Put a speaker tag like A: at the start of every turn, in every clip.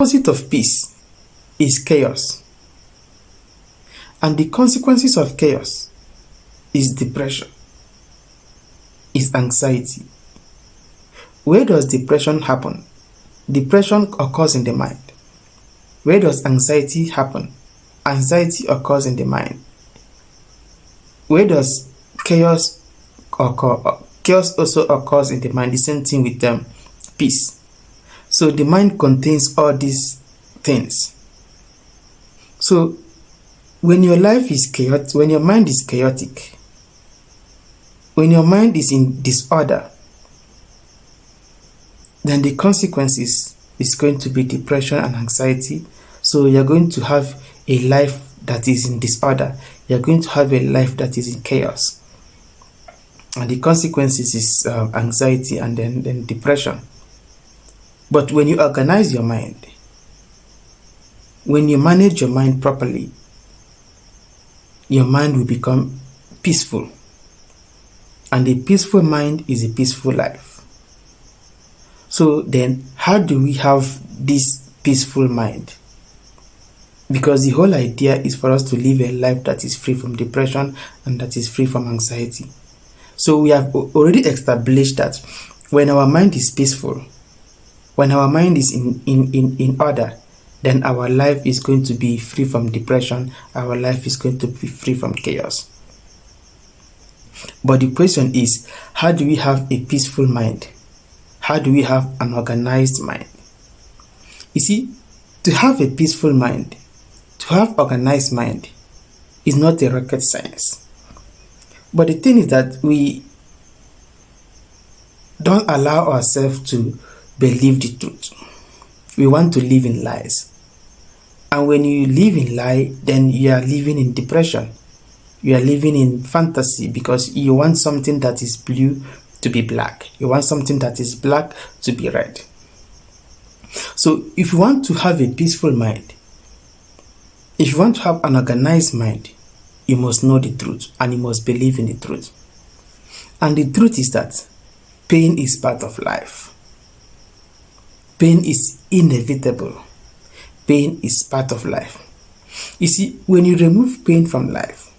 A: opposite of peace is chaos. And the consequences of chaos is depression, is anxiety. Where does depression happen? Depression occurs in the mind. Where does anxiety happen? Anxiety occurs in the mind. Where does chaos occur? Chaos also occurs in the mind. The same thing with peace. So the mind contains all these things. So when your life is chaotic, when your mind is chaotic, when your mind is in disorder, then the consequences is going to be depression and anxiety. So you're going to have a life that is in disorder. You're going to have a life that is in chaos. And the consequences is anxiety and then depression. But when you organize your mind, when you manage your mind properly, your mind will become peaceful. And a peaceful mind is a peaceful life. So then, how do we have this peaceful mind? Because the whole idea is for us to live a life that is free from depression and that is free from anxiety. So we have already established that when our mind is peaceful, when our mind is in order, then our life is going to be free from depression, our life is going to be free from chaos. But the question is, how do we have a peaceful mind? How do we have an organized mind? You see, to have a peaceful mind, to have organized mind, is not a rocket science. But the thing is that we don't allow ourselves to believe the truth. We want to live in lies. And when you live in lie, then you are living in depression. You are living in fantasy because you want something that is blue to be black. You want something that is black to be red. So if you want to have a peaceful mind, if you want to have an organized mind, you must know the truth and you must believe in the truth. And the truth is that pain is part of life. Pain is inevitable. Pain is part of life. You see, when you remove pain from life,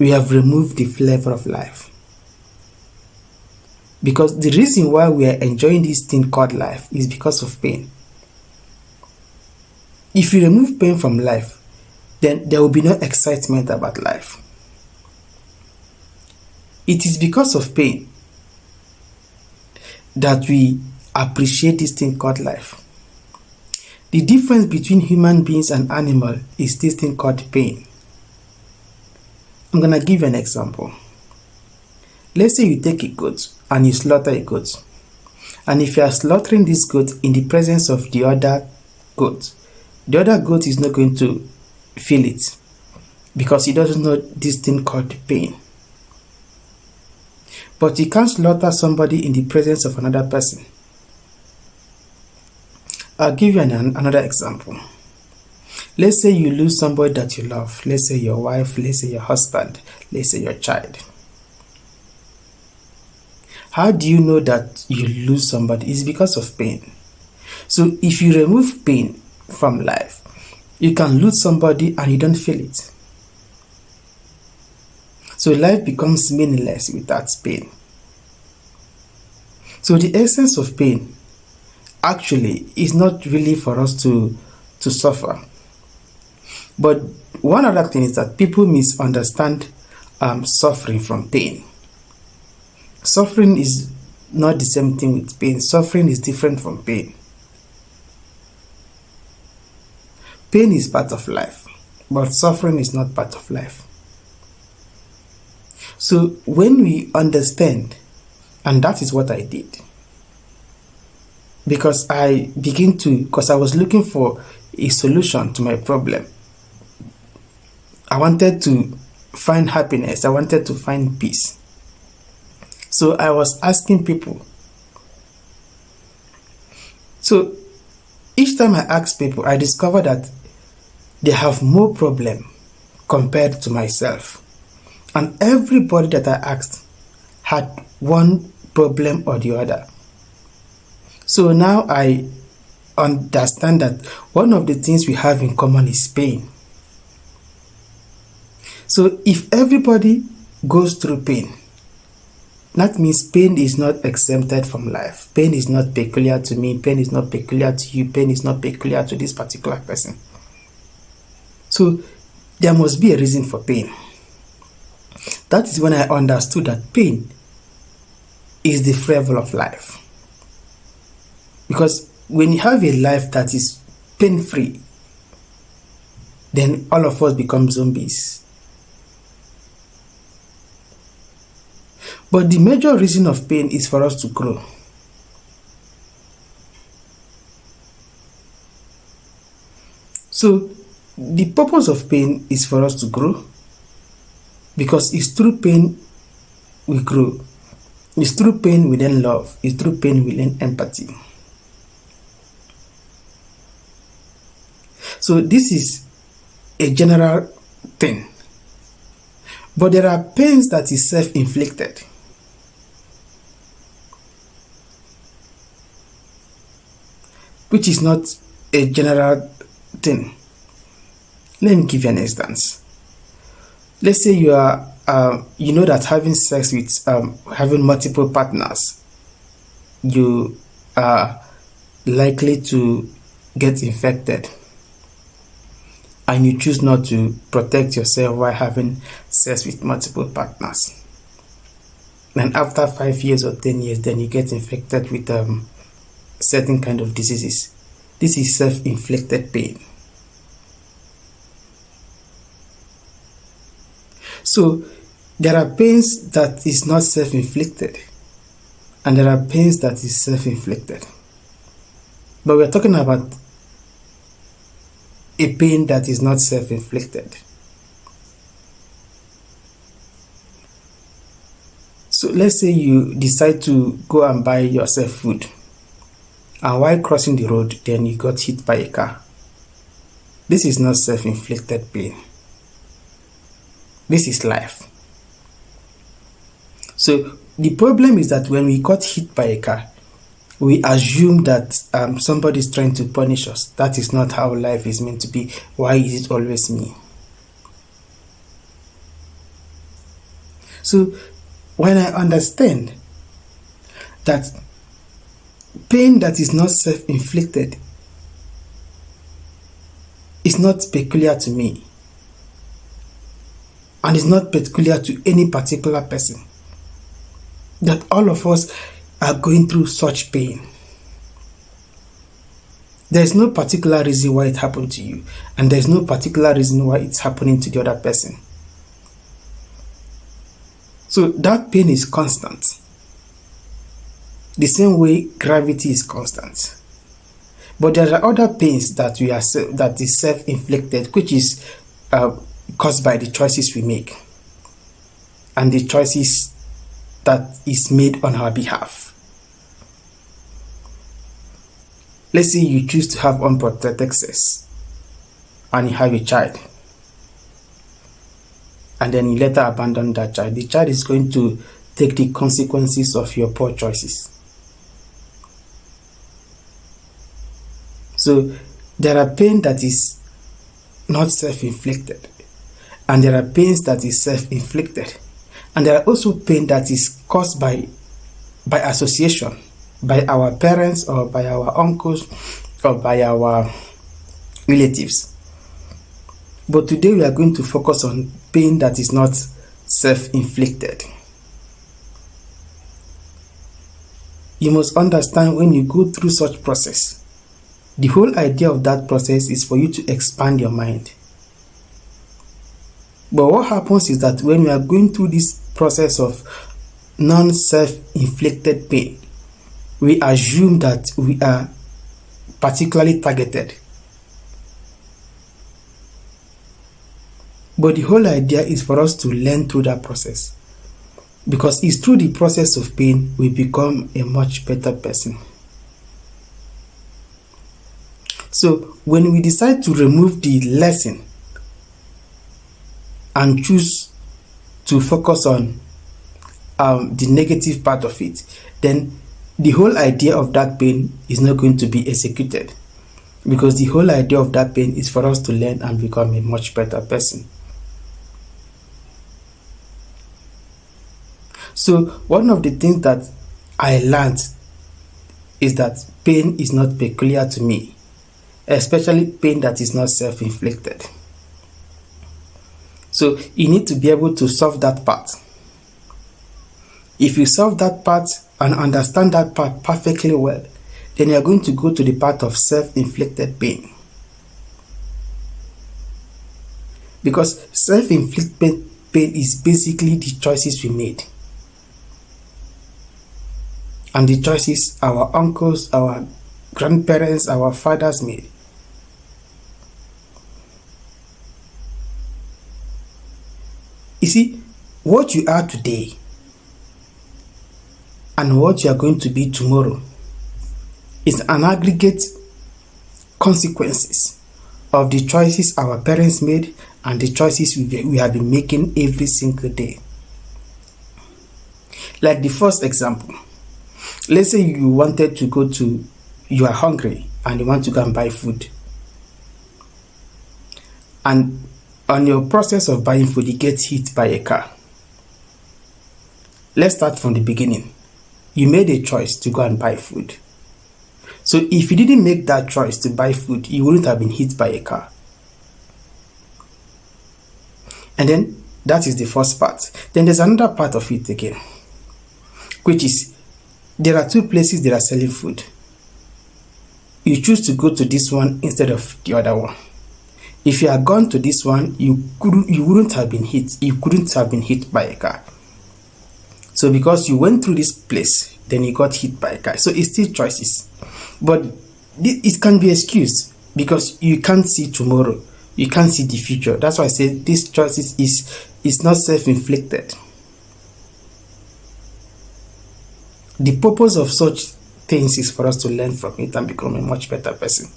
A: we have removed the flavor of life. Because the reason why we are enjoying this thing called life is because of pain. If you remove pain from life, then there will be no excitement about life. It is because of pain that we appreciate this thing called life. The difference between human beings and animals is this thing called pain. I'm going to give you an example. Let's say you take a goat and you slaughter a goat. And if you are slaughtering this goat in the presence of the other goat is not going to feel it because he doesn't know this thing called pain. But you can't slaughter somebody in the presence of another person. I'll give you another example. Let's say you lose somebody that you love. Let's say your wife, let's say your husband, let's say your child. How do you know that you lose somebody? It's because of pain. So if you remove pain from life, you can lose somebody and you don't feel it. So life becomes meaningless without pain. So the essence of pain actually is not really for us to suffer. But one other thing is that people misunderstand suffering from pain. Suffering is not the same thing with pain. Suffering is different from pain. Pain is part of life, but suffering is not part of life. So when we understand, and that is what I did, because I was looking for a solution to my problem. I wanted to find happiness. I wanted to find peace. So I was asking people. So each time I asked people, I discovered that they have more problem compared to myself. And everybody that I asked had one problem or the other. So now I understand that one of the things we have in common is pain. So if everybody goes through pain, that means pain is not exempted from life. Pain is not peculiar to me. Pain is not peculiar to you. Pain is not peculiar to this particular person. So there must be a reason for pain. That is when I understood that pain is the flavor of life. Because when you have a life that is pain-free, then all of us become zombies. But the major reason of pain is for us to grow. So the purpose of pain is for us to grow, because it's through pain we grow. It's through pain we learn love. It's through pain we learn empathy. So this is a general thing. But there are pains that is self-inflicted. Which is not a general thing. Let me give you an instance. Let's say you are, you know that having sex with, having multiple partners, you are likely to get infected, and you choose not to protect yourself while having sex with multiple partners. And after 5 years or 10 years, then you get infected with certain kind of diseases. This is self-inflicted pain. So there are pains that is not self-inflicted, and there are pains that is self-inflicted. But we're talking about a pain that is not self-inflicted. So let's say you decide to go and buy yourself food, and while crossing the road, then you got hit by a car. This is not self-inflicted pain. This is life. So the problem is that when we got hit by a car, we assume that somebody is trying to punish us. That is not how life is meant to be. Why is it always me? So when I understand that pain that is not self-inflicted is not peculiar to me, and is not peculiar to any particular person, that all of us are going through such pain. There is no particular reason why it happened to you, and there is no particular reason why it's happening to the other person. So that pain is constant. The same way gravity is constant. But there are other pains that that is self-inflicted, which is caused by the choices we make and the choices that is made on our behalf. Let's say you choose to have unprotected sex and you have a child, and then you later abandon that child. The child is going to take the consequences of your poor choices. So there are pain that is not self-inflicted, and there are pains that is self-inflicted, and there are also pain that is caused by association, by our parents or by our uncles or by our relatives. But today we are going to focus on pain that is not self-inflicted. You must understand, when you go through such process, the whole idea of that process is for you to expand your mind. But what happens is that when we are going through this process of non-self-inflicted pain, we assume that we are particularly targeted. But the whole idea is for us to learn through that process, because it's through the process of pain we become a much better person. So when we decide to remove the lesson and choose to focus on the negative part of it, then the whole idea of that pain is not going to be executed. because the whole idea of that pain is for us to learn and become a much better person. So one of the things that I learned is that pain is not peculiar to me, especially pain that is not self-inflicted. So you need to be able to solve that part. If you solve that part and understand that part perfectly well, then you are going to go to the part of self-inflicted pain. Because self-inflicted pain is basically the choices we made. And the choices our uncles, our grandparents, our fathers made. You see, what you are today and what you are going to be tomorrow is an aggregate consequences of the choices our parents made and the choices we have been making every single day. Like the first example, let's say you are hungry and you want to go and buy food. And on your process of buying food, you get hit by a car. Let's start from the beginning. You made a choice to go and buy food. So if you didn't make that choice to buy food, you wouldn't have been hit by a car. And then that is the first part. Then there's another part of it again, which is there are two places that are selling food. You choose to go to this one instead of the other one. If you had gone to this one, you wouldn't have been hit. You couldn't have been hit by a car. So because you went through this place, then you got hit by a car. So it's still choices. But it can be excused because you can't see tomorrow. You can't see the future. That's why I say this choices is not self-inflicted. The purpose of such things is for us to learn from it and become a much better person.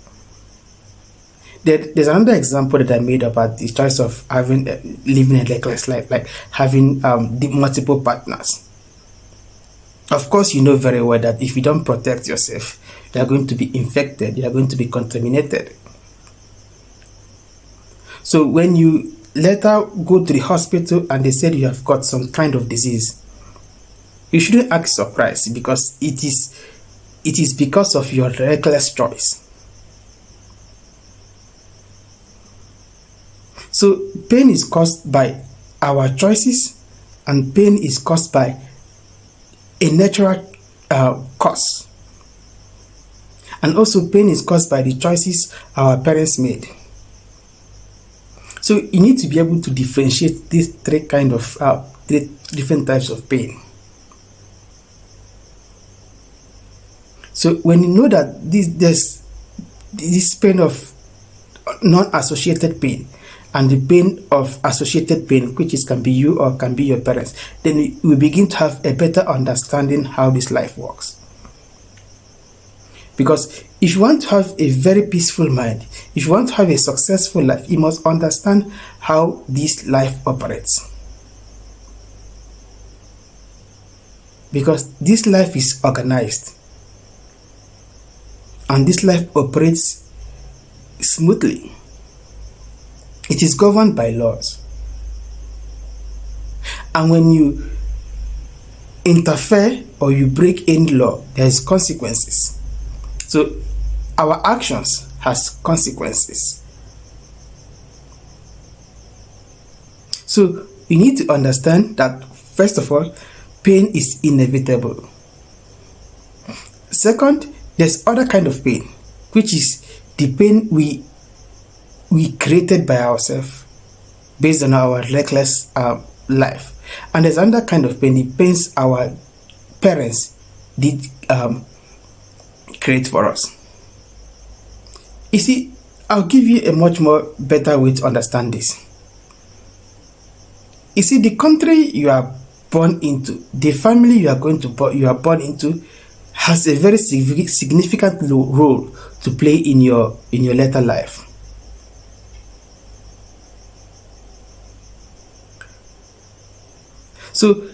A: There's another example that I made about the choice of living a reckless life, like having the multiple partners. Of course, you know very well that if you don't protect yourself, you are going to be infected, you are going to be contaminated. So when you later go to the hospital and they said you have got some kind of disease, you shouldn't act surprised because it is because of your reckless choice. So pain is caused by our choices, and pain is caused by a natural cause. And also pain is caused by the choices our parents made. So you need to be able to differentiate these three different types of pain. So when you know that there's this pain of non-associated pain and the pain of associated pain, which can be you or can be your parents, then we begin to have a better understanding how this life works. Because if you want to have a very peaceful mind, if you want to have a successful life, you must understand how this life operates. Because this life is organized. And this life operates smoothly. It is governed by laws. And when you interfere or you break any law, there is consequences. So our actions has consequences. So you need to understand that, first of all, pain is inevitable. Second, there's other kind of pain, which is the pain we created by ourselves based on our reckless life. And there's another kind of pain, the pains our parents did create for us. You see, I'll give you a much more better way to understand this. You see, the country you are born into, the family you are born into, has a very significant role to play in your later life. So